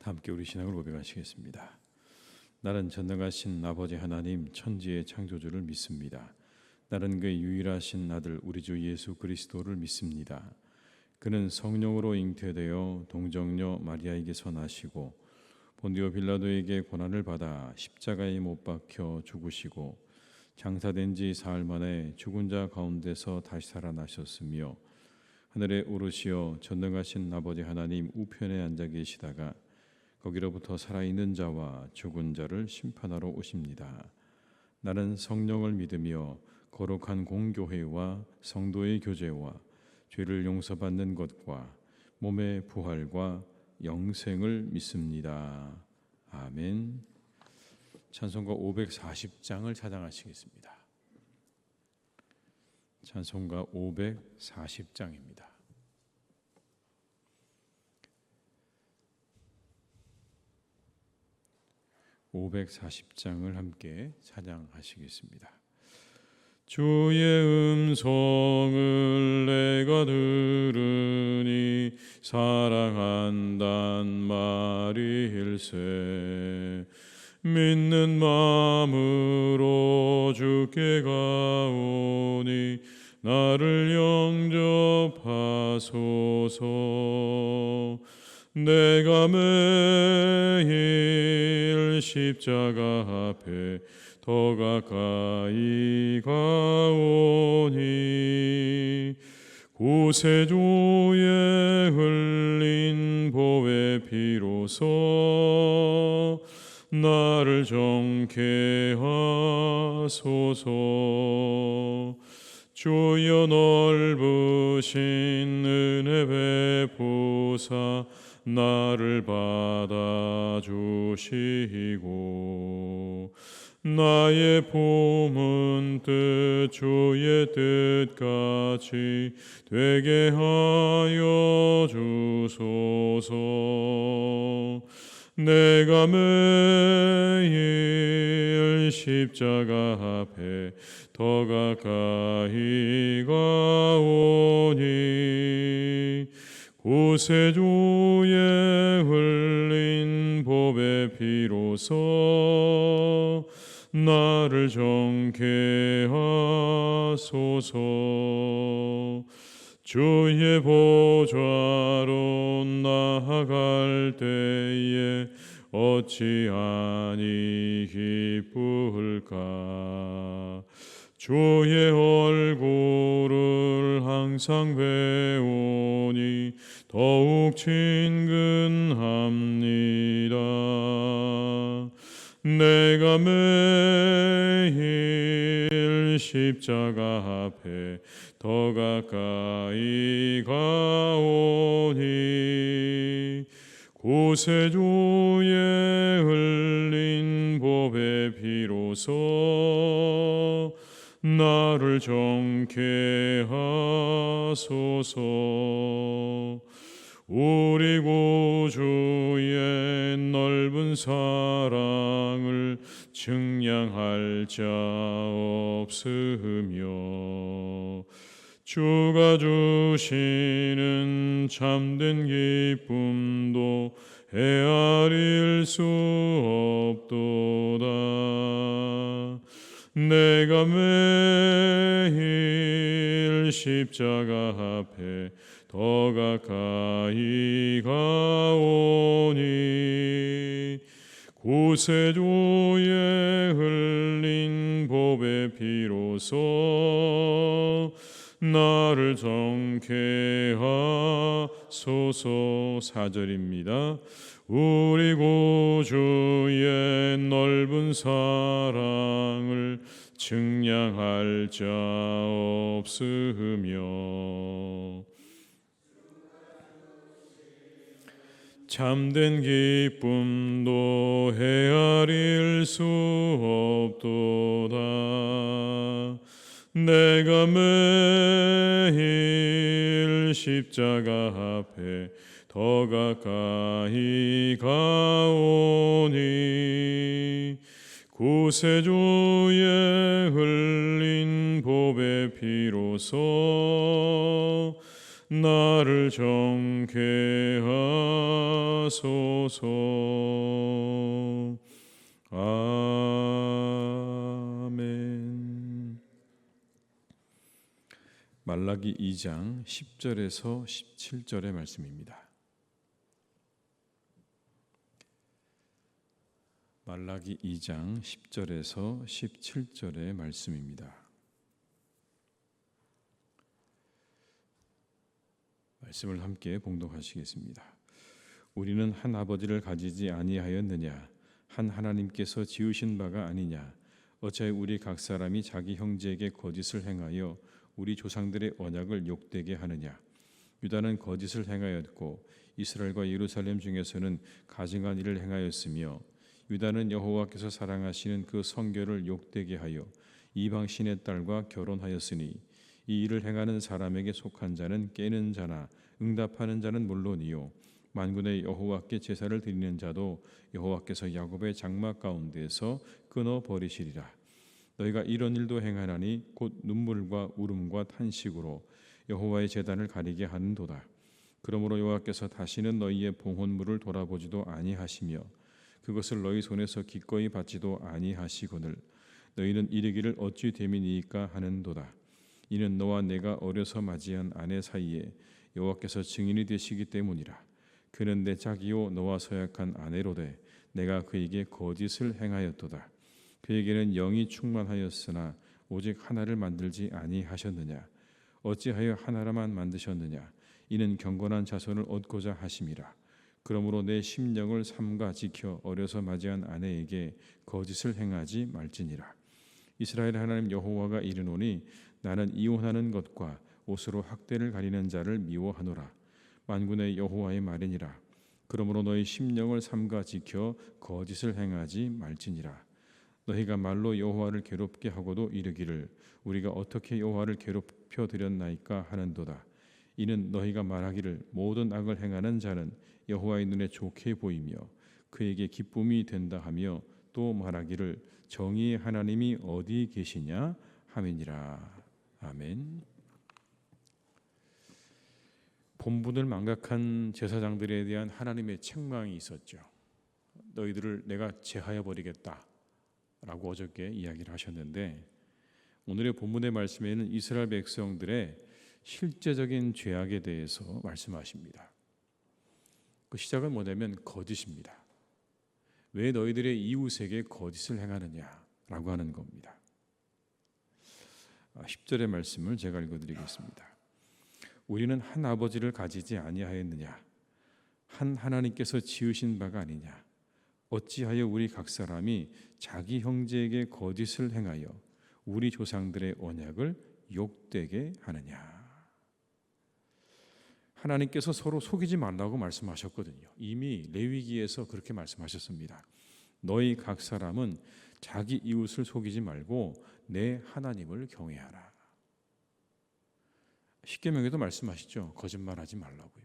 함께 우리 신앙을 고백하시겠습니다. 나는 전능하신 아버지 하나님 천지의 창조주를 믿습니다. 나는 그의 유일하신 아들 우리 주 예수 그리스도를 믿습니다. 그는 성령으로 잉태되어 동정녀 마리아에게서 나시고 본디오 빌라도에게 고난을 받아 십자가에 못 박혀 죽으시고 장사된 지 사흘 만에 죽은 자 가운데서 다시 살아나셨으며 하늘에 오르시어 전능하신 아버지 하나님 우편에 앉아 계시다가 거기로부터 살아있는 자와 죽은 자를 심판하러 오십니다. 나는 성령을 믿으며 거룩한 공교회와 성도의 교제와 죄를 용서받는 것과 몸의 부활과 영생을 믿습니다. 아멘. 찬송가 540장을 찬양하시겠습니다. 찬송가 540장입니다. 540장을 함께 찬양하시겠습니다. 주의 음성을 내가 들으니 사랑한단 말일세. 믿는 마음으로 주께 가오니 나를 영접하소서. 내가 매일 십자가 앞에 더 가까이 가오니 구세주의 흘린 보의 피로써 나를 정케 하소서. 주여 넓으신 은혜 베푸사 나를 받아주시고 나의 품은 뜻 주의 뜻같이 되게 하여 주소서. 내가 매일 십자가 앞에 더 가까이 가오니 구세주의 흘린 보배 피로써 나를 정케 하소서. 주의 보좌로 나아갈 때에 어찌 아니 기쁠까. 주의 얼굴을 항상 배우니 더욱 친근합니다. 내가 매일 십자가 앞에 더 가까이 가오니 구세주의 흘린 보배 피로써 나를 정케 하소서. 우리 구주의 넓은 사랑을 증량할 자 없으며 주가 주시는 참된 기쁨도 헤아릴 수 없도다. 내가 매일 십자가 앞에 더 가까이 가오니 구세주의 흘린 보배 피로써 나를 정케 하소서. 4절입니다. 우리 구주의 넓은 사랑을 증량할 자 없으며 참된 기쁨도 헤아릴 수 없도다. 내가 매일 십자가 앞에 더 가까이 가오니 구세주의 흘린 보배 피로써 나를 정케 하소서. 아멘. 말라기 2장 10절에서 17절의 말씀입니다. 말라기 2장 10절에서 17절의 말씀입니다. 말씀을 함께 봉독하시겠습니다. 우리는 한 아버지를 가지지 아니하였느냐? 한 하나님께서 지으신 바가 아니냐? 어찌하여 우리 각 사람이 자기 형제에게 거짓을 행하여 우리 조상들의 언약을 욕되게 하느냐? 유다는 거짓을 행하였고 이스라엘과 예루살렘 중에서는 가증한 일을 행하였으며 유다는 여호와께서 사랑하시는 그 성결을 욕되게 하여 이방 신의 딸과 결혼하였으니 이 일을 행하는 사람에게 속한 자는 깨는 자나 응답하는 자는 물론이요 만군의 여호와께 제사를 드리는 자도 여호와께서 야곱의 장막 가운데서 끊어 버리시리라. 너희가 이런 일도 행하나니 곧 눈물과 울음과 탄식으로 여호와의 제단을 가리게 하는도다. 그러므로 여호와께서 다시는 너희의 봉헌물을 돌아보지도 아니하시며 그것을 너희 손에서 기꺼이 받지도 아니하시거늘 너희는 이르기를 어찌 됨이니이까 하는도다. 이는 너와 내가 어려서 맞이한 아내 사이에 여호와께서 증인이 되시기 때문이라. 그는 내 짝이요 너와 서약한 아내로되 내가 그에게 거짓을 행하였도다. 그에게는 영이 충만하였으나 오직 하나를 만들지 아니하셨느냐? 어찌하여 하나라만 만드셨느냐? 이는 경건한 자손을 얻고자 하심이라. 그러므로 내 심령을 삼가 지켜 어려서 맞이한 아내에게 거짓을 행하지 말지니라. 이스라엘 하나님 여호와가 이르노니 나는 이혼하는 것과 옷으로 학대를 가리는 자를 미워하노라. 만군의 여호와의 말이니라. 그러므로 너희 심령을 삼가 지켜 거짓을 행하지 말지니라. 너희가 말로 여호와를 괴롭게 하고도 이르기를 우리가 어떻게 여호와를 괴롭혀 드렸나이까 하는도다. 이는 너희가 말하기를 모든 악을 행하는 자는 여호와의 눈에 좋게 보이며 그에게 기쁨이 된다 하며 또 말하기를 정의의 하나님이 어디 계시냐 함이니라. 아멘. 본분을 망각한 제사장들에 대한 하나님의 책망이 있었죠. 너희들을 내가 제하여 버리겠다 라고 어저께 이야기를 하셨는데 오늘의 본문의 말씀에는 이스라엘 백성들의 실제적인 죄악에 대해서 말씀하십니다. 그 시작은 뭐냐면 거짓입니다. 왜 너희들의 이웃에게 거짓을 행하느냐라고 하는 겁니다. 10절의 말씀을 제가 읽어드리겠습니다. 우리는 한 아버지를 가지지 아니하였느냐? 한 하나님께서 지으신 바가 아니냐? 어찌하여 우리 각 사람이 자기 형제에게 거짓을 행하여 우리 조상들의 언약을 욕되게 하느냐? 하나님께서 서로 속이지 말라고 말씀하셨거든요. 이미 레위기에서 그렇게 말씀하셨습니다. 너희 각 사람은 자기 이웃을 속이지 말고 내 하나님을 경외하라. 십계명에도 말씀하시죠. 거짓말하지 말라고요.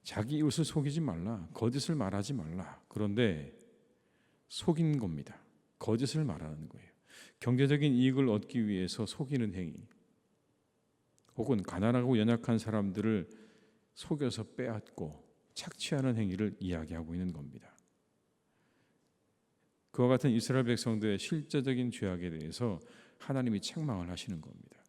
자기 이웃을 속이지 말라. 거짓을 말하지 말라. 그런데 속인 겁니다. 거짓을 말하는 거예요. 경제적인 이익을 얻기 위해서 속이는 행위, 혹은 가난하고 연약한 사람들을 속여서 빼앗고 착취하는 행위를 이야기하고 있는 겁니다. 그와 같은 이스라엘 백성들의 실제적인 죄악에 대해서 하나님이 책망을 하시는 겁니다.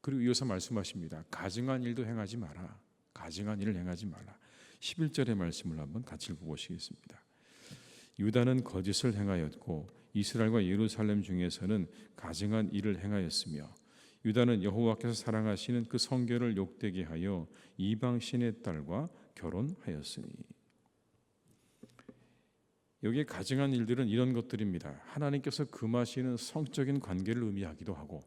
그리고 이어서 말씀하십니다. 가증한 일도 행하지 마라. 가증한 일을 행하지 마라. 11절의 말씀을 한번 같이 읽어보시겠습니다. 유다는 거짓을 행하였고 이스라엘과 예루살렘 중에서는 가증한 일을 행하였으며 유다는 여호와께서 사랑하시는 그 성결을 욕되게 하여 이방 신의 딸과 결혼하였으니. 여기에 가증한 일들은 이런 것들입니다. 하나님께서 금하시는 성적인 관계를 의미하기도 하고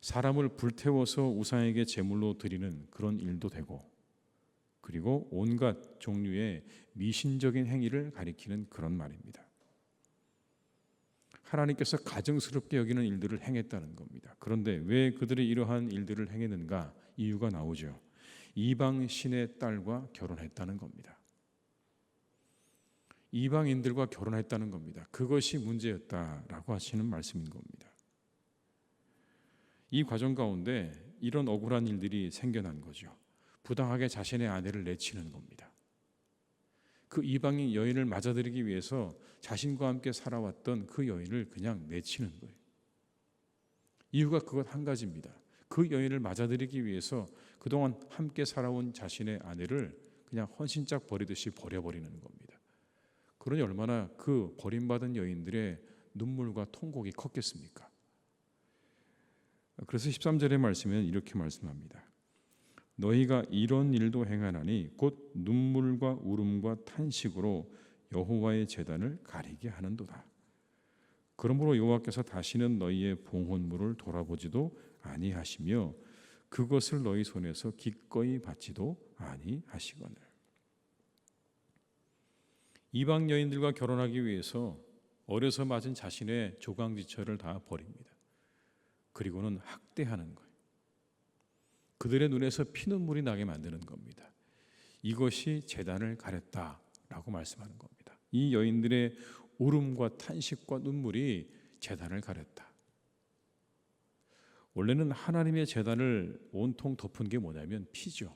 사람을 불태워서 우상에게 제물로 드리는 그런 일도 되고 그리고 온갖 종류의 미신적인 행위를 가리키는 그런 말입니다. 하나님께서 가증스럽게 여기는 일들을 행했다는 겁니다. 그런데 왜 그들이 이러한 일들을 행했는가? 이유가 나오죠. 이방 신의 딸과 결혼했다는 겁니다. 이방인들과 결혼했다는 겁니다. 그것이 문제였다라고 하시는 말씀인 겁니다. 이 과정 가운데 이런 억울한 일들이 생겨난 거죠. 부당하게 자신의 아내를 내치는 겁니다. 그 이방인 여인을 맞아들이기 위해서 자신과 함께 살아왔던 그 여인을 그냥 내치는 거예요. 이유가 그것 한 가지입니다. 그 여인을 맞아들이기 위해서 그동안 함께 살아온 자신의 아내를 그냥 헌신짝 버리듯이 버려버리는 겁니다. 그러니 얼마나 그 버림받은 여인들의 눈물과 통곡이 컸겠습니까? 그래서 13절의 말씀에는 이렇게 말씀합니다. 너희가 이런 일도 행하나니 곧 눈물과 울음과 탄식으로 여호와의 제단을 가리게 하는도다. 그러므로 여호와께서 다시는 너희의 봉헌물을 돌아보지도 아니하시며 그것을 너희 손에서 기꺼이 받지도 아니하시거늘. 이방 여인들과 결혼하기 위해서 어려서 맞은 자신의 조강지처를 다 버립니다. 그리고는 학대하는 거예요. 그들의 눈에서 피눈물이 나게 만드는 겁니다. 이것이 제단을 가렸다라고 말씀하는 겁니다. 이 여인들의 울음과 탄식과 눈물이 제단을 가렸다. 원래는 하나님의 제단을 온통 덮은 게 뭐냐면 피죠.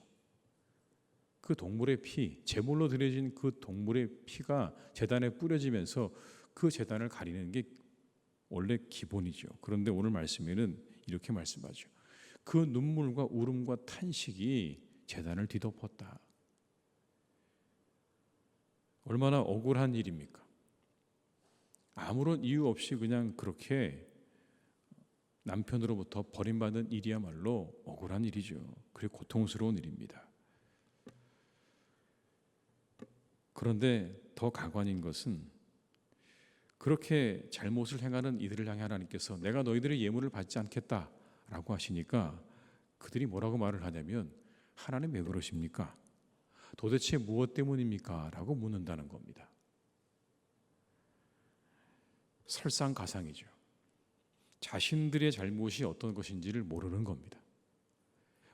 그 동물의 피, 제물로 드려진 그 동물의 피가 제단에 뿌려지면서 그 제단을 가리는 게 원래 기본이죠. 그런데 오늘 말씀에는 이렇게 말씀하죠. 그 눈물과 울음과 탄식이 제단을 뒤덮었다. 얼마나 억울한 일입니까? 아무런 이유 없이 그냥 그렇게 남편으로부터 버림받은 일이야말로 억울한 일이죠. 그리고 고통스러운 일입니다. 그런데 더 가관인 것은 그렇게 잘못을 행하는 이들을 향해 하나님께서 내가 너희들의 예물을 받지 않겠다라고 하시니까 그들이 뭐라고 말을 하냐면 하나님 왜 그러십니까? 도대체 무엇 때문입니까? 라고 묻는다는 겁니다. 설상가상이죠. 자신들의 잘못이 어떤 것인지를 모르는 겁니다.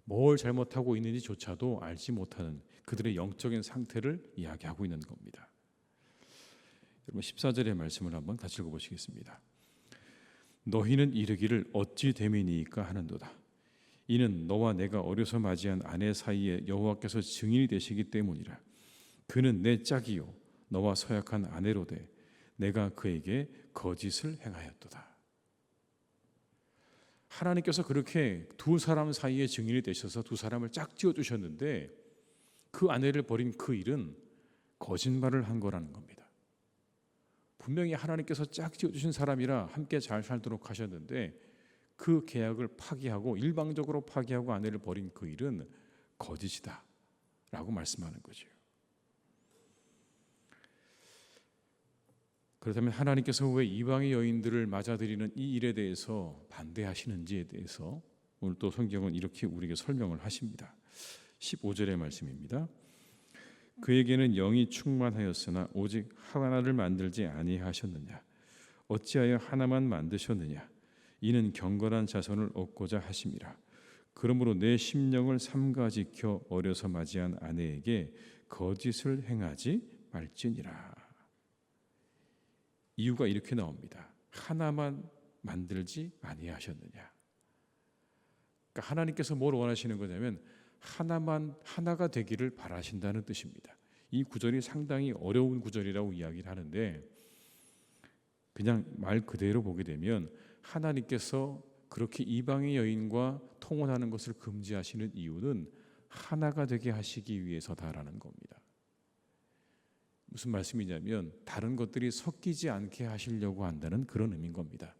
뭘 잘못하고 있는지조차도 알지 못하는 그들의 영적인 상태를 이야기하고 있는 겁니다. 여러분 14절의 말씀을 한번 같이 읽어보시겠습니다. 너희는 이르기를 어찌 됨이니까 하는도다. 이는 너와 내가 어려서 맞이한 아내 사이에 여호와께서 증인이 되시기 때문이라. 그는 내 짝이요 너와 서약한 아내로되 내가 그에게 거짓을 행하였도다. 하나님께서 그렇게 두 사람 사이에 증인이 되셔서 두 사람을 짝지어 주셨는데 그 아내를 버린 그 일은 거짓말을 한 거라는 겁니다. 분명히 하나님께서 짝지어 주신 사람이라 함께 잘 살도록 하셨는데 그 계약을 파기하고 일방적으로 파기하고 아내를 버린 그 일은 거짓이다 라고 말씀하는 거죠. 그렇다면 하나님께서 왜 이방의 여인들을 맞아들이는 이 일에 대해서 반대하시는지에 대해서 오늘 또 성경은 이렇게 우리에게 설명을 하십니다. 15절의 말씀입니다. 그에게는 영이 충만하였으나 오직 하나를 만들지 아니하셨느냐? 어찌하여 하나만 만드셨느냐? 이는 경건한 자손을 얻고자 하심이라. 그러므로 내 심령을 삼가 지켜 어려서 맞이한 아내에게 거짓을 행하지 말지니라. 이유가 이렇게 나옵니다. 하나만 만들지 아니하셨느냐? 그러니까 하나님께서 뭘 원하시는 거냐면 하나가 되기를 바라신다는 뜻입니다. 이 구절이 상당히 어려운 구절이라고 이야기를 하는데 그냥 말 그대로 보게 되면 하나님께서 그렇게 이방의 여인과 통혼하는 것을 금지하시는 이유는 하나가 되게 하시기 위해서다라는 겁니다. 무슨 말씀이냐면 다른 것들이 섞이지 않게 하시려고 한다는 그런 의미인 겁니다.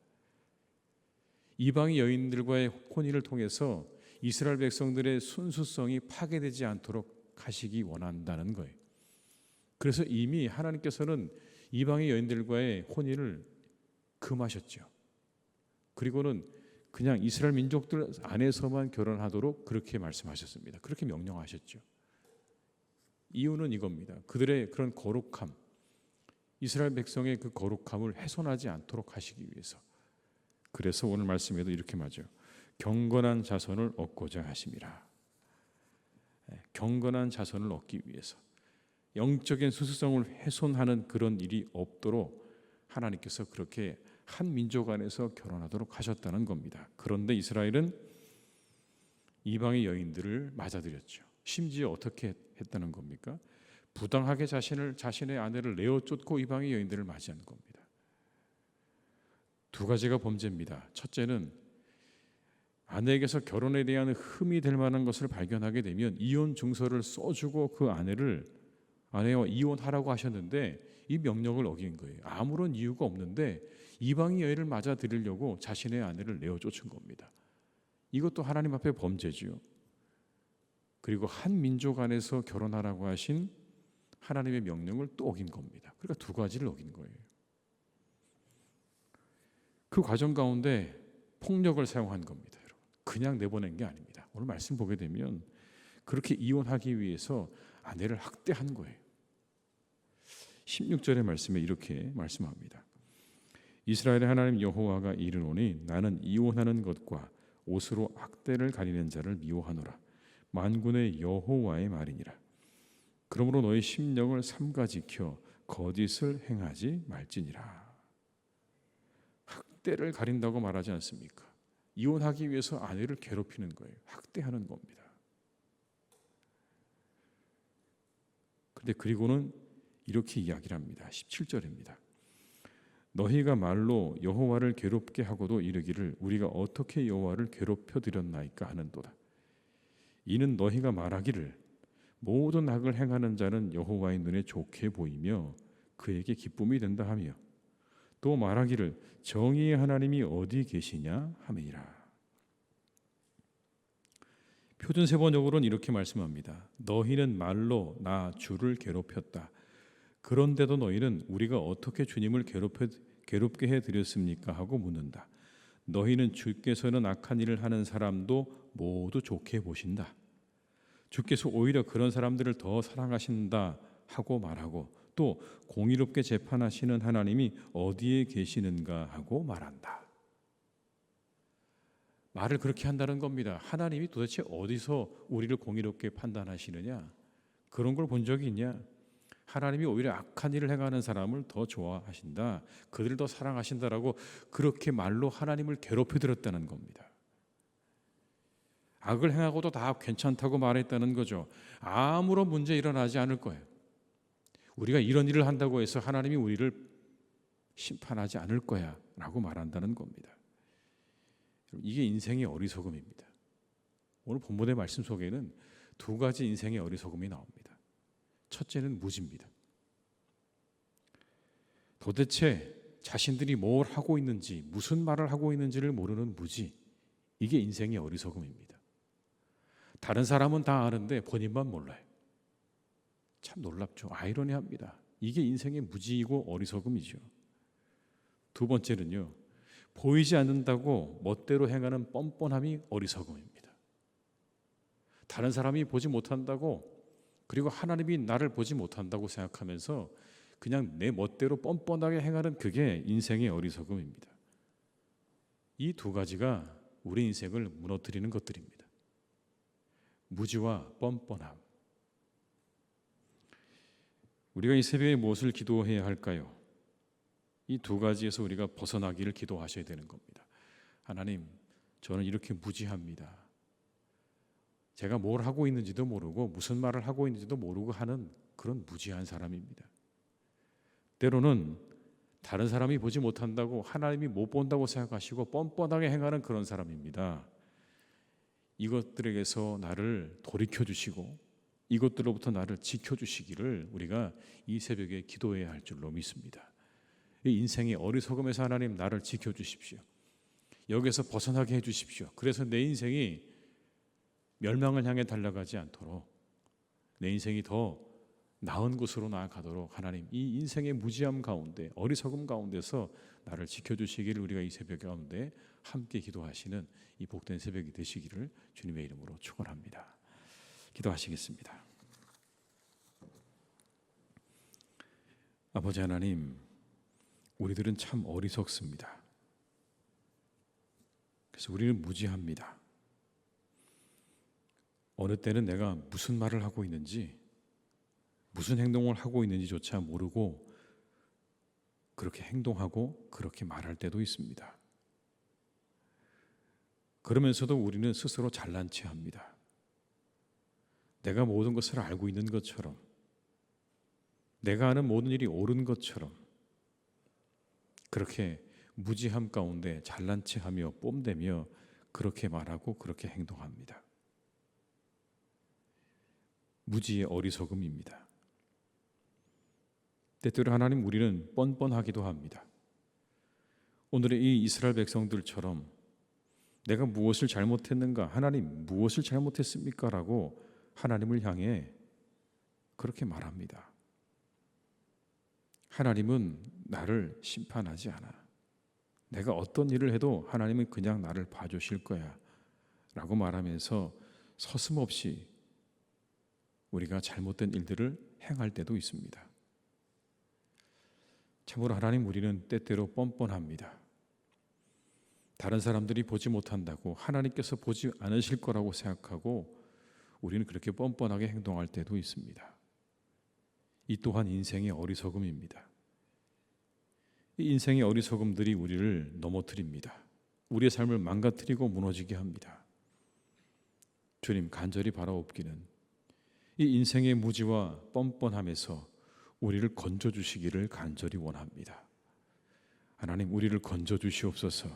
이방의 여인들과의 혼인을 통해서 이스라엘 백성들의 순수성이 파괴되지 않도록 하시기 원한다는 거예요. 그래서 이미 하나님께서는 이방의 여인들과의 혼인을 금하셨죠. 그리고는 그냥 이스라엘 민족들 안에서만 결혼하도록 그렇게 말씀하셨습니다. 그렇게 명령하셨죠. 이유는 이겁니다. 그들의 그런 거룩함, 이스라엘 백성의 그 거룩함을 훼손하지 않도록 하시기 위해서. 그래서 오늘 말씀에도 이렇게 말하죠. 경건한 자손을 얻고자 하심이라. 경건한 자손을 얻기 위해서 영적인 순수성을 훼손하는 그런 일이 없도록 하나님께서 그렇게 한 민족 안에서 결혼하도록 하셨다는 겁니다. 그런데 이스라엘은 이방의 여인들을 맞아들였죠. 심지어 어떻게 했다는 겁니까? 부당하게 자신의 아내를 내어 쫓고 이방의 여인들을 맞이한 겁니다. 두 가지가 범죄입니다. 첫째는 아내에게서 결혼에 대한 흠이 될 만한 것을 발견하게 되면 이혼 증서를 써주고 그 아내와 이혼하라고 하셨는데 이 명령을 어긴 거예요. 아무런 이유가 없는데 이방의 여인을 맞아들이려고 자신의 아내를 내어 쫓은 겁니다. 이것도 하나님 앞에 범죄지요. 그리고 한 민족 안에서 결혼하라고 하신 하나님의 명령을 또 어긴 겁니다. 그러니까 두 가지를 어긴 거예요. 그 과정 가운데 폭력을 사용한 겁니다. 여러분. 그냥 내보낸 게 아닙니다. 오늘 말씀 보게 되면 그렇게 이혼하기 위해서 아내를 학대한 거예요. 16절의 말씀에 이렇게 말씀합니다. 이스라엘의 하나님 여호와가 이르노니 나는 이혼하는 것과 옷으로 학대를 가리는 자를 미워하노라. 만군의 여호와의 말이니라. 그러므로 너의 심령을 삼가 지켜 거짓을 행하지 말지니라. 학대를 가린다고 말하지 않습니까? 이혼하기 위해서 아내를 괴롭히는 거예요. 학대하는 겁니다. 그런데 그리고는 이렇게 이야기를 합니다. 17절입니다. 너희가 말로 여호와를 괴롭게 하고도 이르기를 우리가 어떻게 여호와를 괴롭혀 드렸나이까 하는도다. 이는 너희가 말하기를 모든 악을 행하는 자는 여호와의 눈에 좋게 보이며 그에게 기쁨이 된다 하며 또 말하기를 정의의 하나님이 어디 계시냐 하매니라. 표준 세번역으로는 이렇게 말씀합니다. 너희는 말로 나 주를 괴롭혔다. 그런데도 너희는 우리가 어떻게 주님을 괴롭게 해드렸습니까? 하고 묻는다. 너희는 주께서는 악한 일을 하는 사람도 모두 좋게 보신다. 주께서 오히려 그런 사람들을 더 사랑하신다 하고 말하고 또 공의롭게 재판하시는 하나님이 어디에 계시는가 하고 말한다. 말을 그렇게 한다는 겁니다. 하나님이 도대체 어디서 우리를 공의롭게 판단하시느냐? 그런 걸 본 적이 있냐? 하나님이 오히려 악한 일을 행하는 사람을 더 좋아하신다. 그들을 더 사랑하신다라고 그렇게 말로 하나님을 괴롭혀드렸다는 겁니다. 악을 행하고도 다 괜찮다고 말했다는 거죠. 아무런 문제 일어나지 않을 거예요. 우리가 이런 일을 한다고 해서 하나님이 우리를 심판하지 않을 거야 라고 말한다는 겁니다. 이게 인생의 어리석음입니다. 오늘 본문의 말씀 속에는 두 가지 인생의 어리석음이 나옵니다. 첫째는 무지입니다. 도대체 자신들이 뭘 하고 있는지 무슨 말을 하고 있는지를 모르는 무지. 이게 인생의 어리석음입니다. 다른 사람은 다 아는데 본인만 몰라요. 참 놀랍죠. 아이러니합니다. 이게 인생의 무지이고 어리석음이죠. 두 번째는요. 보이지 않는다고 멋대로 행하는 뻔뻔함이 어리석음입니다. 다른 사람이 보지 못한다고 그리고 하나님이 나를 보지 못한다고 생각하면서 그냥 내 멋대로 뻔뻔하게 행하는 그게 인생의 어리석음입니다. 이 두 가지가 우리 인생을 무너뜨리는 것들입니다. 무지와 뻔뻔함. 우리가 이 새벽에 무엇을 기도해야 할까요? 이 두 가지에서 우리가 벗어나기를 기도하셔야 되는 겁니다. 하나님, 저는 이렇게 무지합니다. 제가 뭘 하고 있는지도 모르고 무슨 말을 하고 있는지도 모르고 하는 그런 무지한 사람입니다. 때로는 다른 사람이 보지 못한다고 하나님이 못 본다고 생각하시고 뻔뻔하게 행하는 그런 사람입니다. 이것들에게서 나를 돌이켜주시고 이것들로부터 나를 지켜주시기를 우리가 이 새벽에 기도해야 할 줄로 믿습니다. 이 인생의 어리석음에서 하나님 나를 지켜주십시오. 여기서 벗어나게 해주십시오. 그래서 내 인생이 멸망을 향해 달려가지 않도록 내 인생이 더 나은 곳으로 나아가도록 하나님 이 인생의 무지함 가운데 어리석음 가운데서 나를 지켜주시기를 우리가 이 새벽 가운데 함께 기도하시는 이 복된 새벽이 되시기를 주님의 이름으로 축원합니다. 기도하시겠습니다. 아버지 하나님, 우리들은 참 어리석습니다. 그래서 우리는 무지합니다. 어느 때는 내가 무슨 말을 하고 있는지 무슨 행동을 하고 있는지조차 모르고 그렇게 행동하고 그렇게 말할 때도 있습니다. 그러면서도 우리는 스스로 잘난 체 합니다. 내가 모든 것을 알고 있는 것처럼, 내가 하는 모든 일이 옳은 것처럼 그렇게 무지함 가운데 잘난 체하며 뽐대며 그렇게 말하고 그렇게 행동합니다. 무지의 어리석음입니다. 때때로 하나님 우리는 뻔뻔하기도 합니다. 오늘의 이 이스라엘 백성들처럼 내가 무엇을 잘못했는가, 하나님 무엇을 잘못했습니까? 라고 하나님을 향해 그렇게 말합니다. 하나님은 나를 심판하지 않아. 내가 어떤 일을 해도 하나님은 그냥 나를 봐주실 거야 라고 말하면서 서슴없이 우리가 잘못된 일들을 행할 때도 있습니다. 참으로 하나님 우리는 때때로 뻔뻔합니다. 다른 사람들이 보지 못한다고, 하나님께서 보지 않으실 거라고 생각하고 우리는 그렇게 뻔뻔하게 행동할 때도 있습니다. 이 또한 인생의 어리석음입니다. 이 인생의 어리석음들이 우리를 넘어뜨립니다. 우리의 삶을 망가뜨리고 무너지게 합니다. 주님 간절히 바라옵기는 이 인생의 무지와 뻔뻔함에서 우리를 건져주시기를 간절히 원합니다. 하나님 우리를 건져주시옵소서.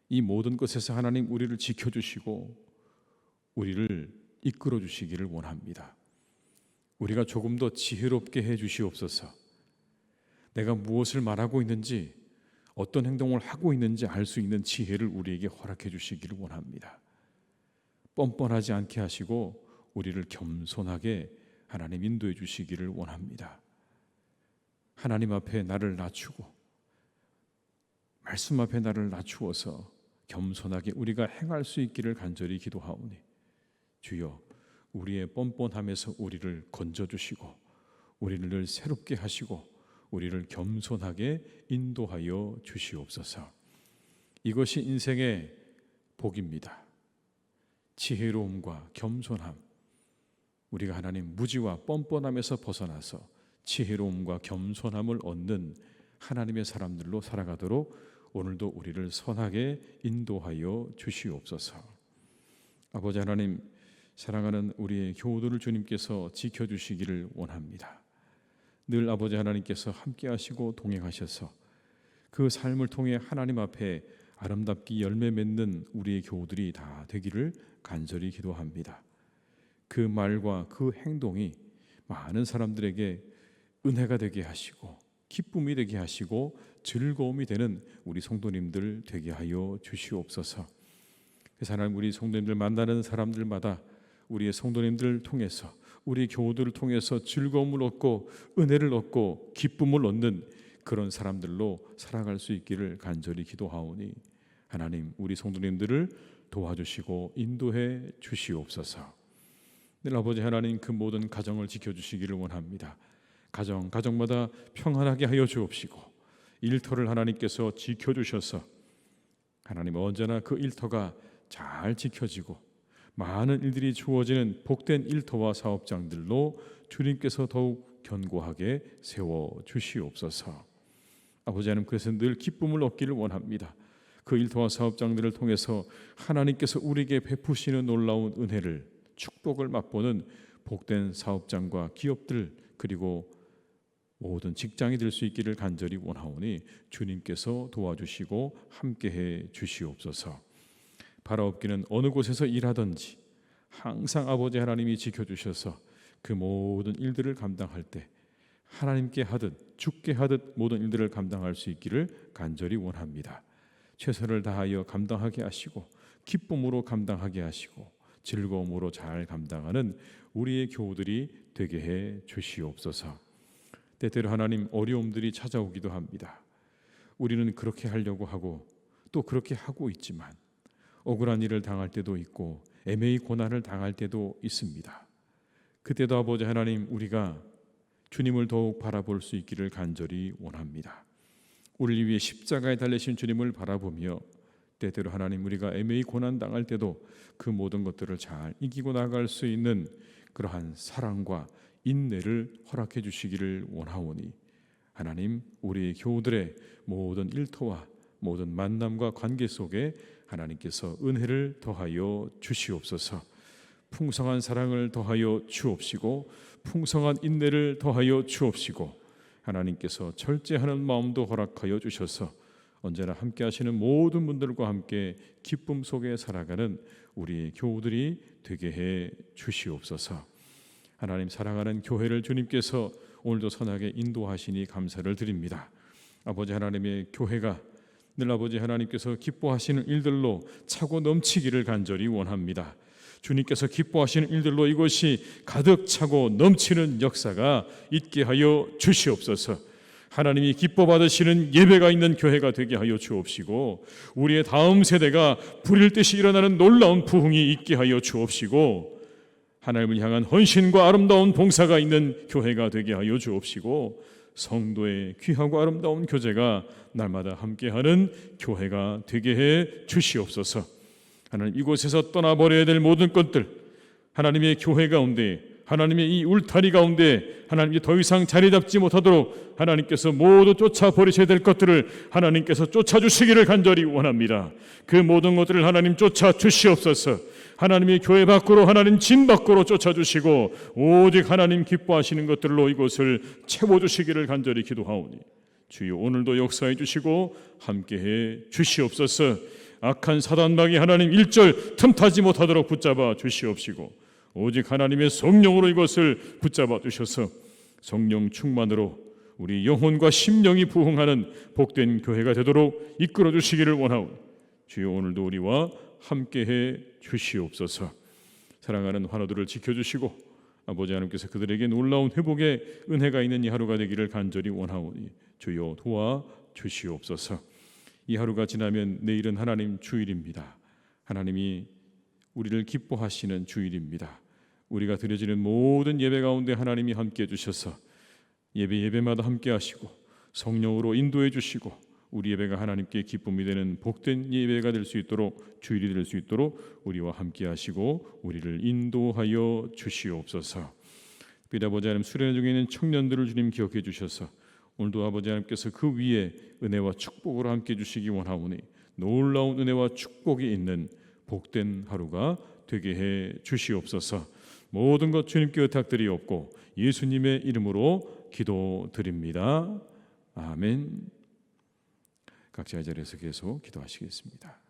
이 모든 것에서 하나님 우리를 지켜주시고 우리를 이끌어 주시기를 원합니다. 우리가 조금 더 지혜롭게 해 주시옵소서. 내가 무엇을 말하고 있는지, 어떤 행동을 하고 있는지 알 수 있는 지혜를 우리에게 허락해 주시기를 원합니다. 뻔뻔하지 않게 하시고 우리를 겸손하게 하나님 인도해 주시기를 원합니다. 하나님 앞에 나를 낮추고 말씀 앞에 나를 낮추어서 겸손하게 우리가 행할 수 있기를 간절히 기도하오니 주여 우리의 뻔뻔함에서 우리를 건져주시고 우리를 늘 새롭게 하시고 우리를 겸손하게 인도하여 주시옵소서. 이것이 인생의 복입니다. 지혜로움과 겸손함, 우리가 하나님 무지와 뻔뻔함에서 벗어나서 지혜로움과 겸손함을 얻는 하나님의 사람들로 살아가도록 오늘도 우리를 선하게 인도하여 주시옵소서. 아버지 하나님, 사랑하는 우리의 교우들을 주님께서 지켜주시기를 원합니다. 늘 아버지 하나님께서 함께 하시고 동행하셔서 그 삶을 통해 하나님 앞에 아름답게 열매 맺는 우리의 교우들이 다 되기를 간절히 기도합니다. 그 말과 그 행동이 많은 사람들에게 은혜가 되게 하시고 기쁨이 되게 하시고 즐거움이 되는 우리 성도님들 되게 하여 주시옵소서. 그래서 하나님 우리 성도님들 만나는 사람들마다 우리의 성도님들을 통해서 우리 교우들을 통해서 즐거움을 얻고 은혜를 얻고 기쁨을 얻는 그런 사람들로 살아갈 수 있기를 간절히 기도하오니 하나님 우리 성도님들을 도와주시고 인도해 주시옵소서. 늘 아버지 하나님 그 모든 가정을 지켜주시기를 원합니다. 가정마다 평안하게 하여 주옵시고 일터를 하나님께서 지켜주셔서 하나님 언제나 그 일터가 잘 지켜지고 많은 일들이 주어지는 복된 일터와 사업장들로 주님께서 더욱 견고하게 세워주시옵소서. 아버지 하나님 그래서 늘 기쁨을 얻기를 원합니다. 그 일터와 사업장들을 통해서 하나님께서 우리에게 베푸시는 놀라운 은혜를 축복을 맛보는 복된 사업장과 기업들 그리고 모든 직장이 될 수 있기를 간절히 원하오니 주님께서 도와주시고 함께해 주시옵소서. 바라옵기는 어느 곳에서 일하든지 항상 아버지 하나님이 지켜주셔서 그 모든 일들을 감당할 때 하나님께 하듯 주께 하듯 모든 일들을 감당할 수 있기를 간절히 원합니다. 최선을 다하여 감당하게 하시고 기쁨으로 감당하게 하시고 즐거움으로 잘 감당하는 우리의 교우들이 되게 해 주시옵소서. 때때로 하나님 어려움들이 찾아오기도 합니다. 우리는 그렇게 하려고 하고 또 그렇게 하고 있지만 억울한 일을 당할 때도 있고 애매히 고난을 당할 때도 있습니다. 그때도 아버지 하나님 우리가 주님을 더욱 바라볼 수 있기를 간절히 원합니다. 우리를 위해 십자가에 달리신 주님을 바라보며 때때로 하나님 우리가 애매히 고난 당할 때도 그 모든 것들을 잘 이기고 나갈 수 있는 그러한 사랑과 인내를 허락해 주시기를 원하오니 하나님, 우리 교우들의 모든 일터와 모든 만남과 관계 속에 하나님께서 은혜를 더하여 주시옵소서. 풍성한 사랑을 더하여 주옵시고 풍성한 인내를 더하여 주옵시고 하나님께서 절제하는 마음도 허락하여 주셔서 언제나 함께 하시는 모든 분들과 함께 기쁨 속에 살아가는 우리 교우들이 되게 해 주시옵소서. 하나님, 사랑하는 교회를 주님께서 오늘도 선하게 인도하시니 감사를 드립니다. 아버지 하나님의 교회가 늘 아버지 하나님께서 기뻐하시는 일들로 차고 넘치기를 간절히 원합니다. 주님께서 기뻐하시는 일들로 이것이 가득 차고 넘치는 역사가 있게 하여 주시옵소서. 하나님이 기뻐 받으시는 예배가 있는 교회가 되게 하여 주옵시고 우리의 다음 세대가 불일 듯이 일어나는 놀라운 부흥이 있게 하여 주옵시고 하나님을 향한 헌신과 아름다운 봉사가 있는 교회가 되게 하여 주옵시고 성도의 귀하고 아름다운 교제가 날마다 함께하는 교회가 되게 해 주시옵소서. 하나님, 이곳에서 떠나버려야 될 모든 것들, 하나님의 교회 가운데, 하나님의 이 울타리 가운데 하나님이 더 이상 자리 잡지 못하도록 하나님께서 모두 쫓아버리셔야 될 것들을 하나님께서 쫓아주시기를 간절히 원합니다. 그 모든 것들을 하나님 쫓아주시옵소서. 하나님의 교회 밖으로, 하나님 진 밖으로 쫓아주시고 오직 하나님 기뻐하시는 것들로 이곳을 채워주시기를 간절히 기도하오니 주여 오늘도 역사해 주시고 함께해 주시옵소서. 악한 사단막이 하나님 일절 틈타지 못하도록 붙잡아 주시옵시고 오직 하나님의 성령으로 이것을 붙잡아 주셔서 성령 충만으로 우리 영혼과 심령이 부흥하는 복된 교회가 되도록 이끌어 주시기를 원하오니 주여 오늘도 우리와 함께해 주시옵소서. 사랑하는 환우들을 지켜주시고 아버지 하나님께서 그들에게 놀라운 회복의 은혜가 있는 이 하루가 되기를 간절히 원하오니 주여 도와 주시옵소서. 이 하루가 지나면 내일은 하나님 주일입니다. 하나님이 우리를 기뻐하시는 주일입니다. 우리가 드려지는 모든 예배 가운데 하나님이 함께해 주셔서 예배마다 함께 하시고 성령으로 인도해 주시고 우리 예배가 하나님께 기쁨이 되는 복된 예배가 될 수 있도록 주일이 될 수 있도록 우리와 함께 하시고 우리를 인도하여 주시옵소서. 특별히 아버지 하나님, 수련 중에 있는 청년들을 주님 기억해 주셔서 오늘도 아버지 하나님께서 그 위에 은혜와 축복으로 함께 주시기 원하오니 놀라운 은혜와 축복이 있는 복된 하루가 되게 해 주시옵소서. 모든 것 주님께 의탁드리옵고 예수님의 이름으로 기도드립니다. 아멘. 각자의 자리에서 계속 기도하시겠습니다.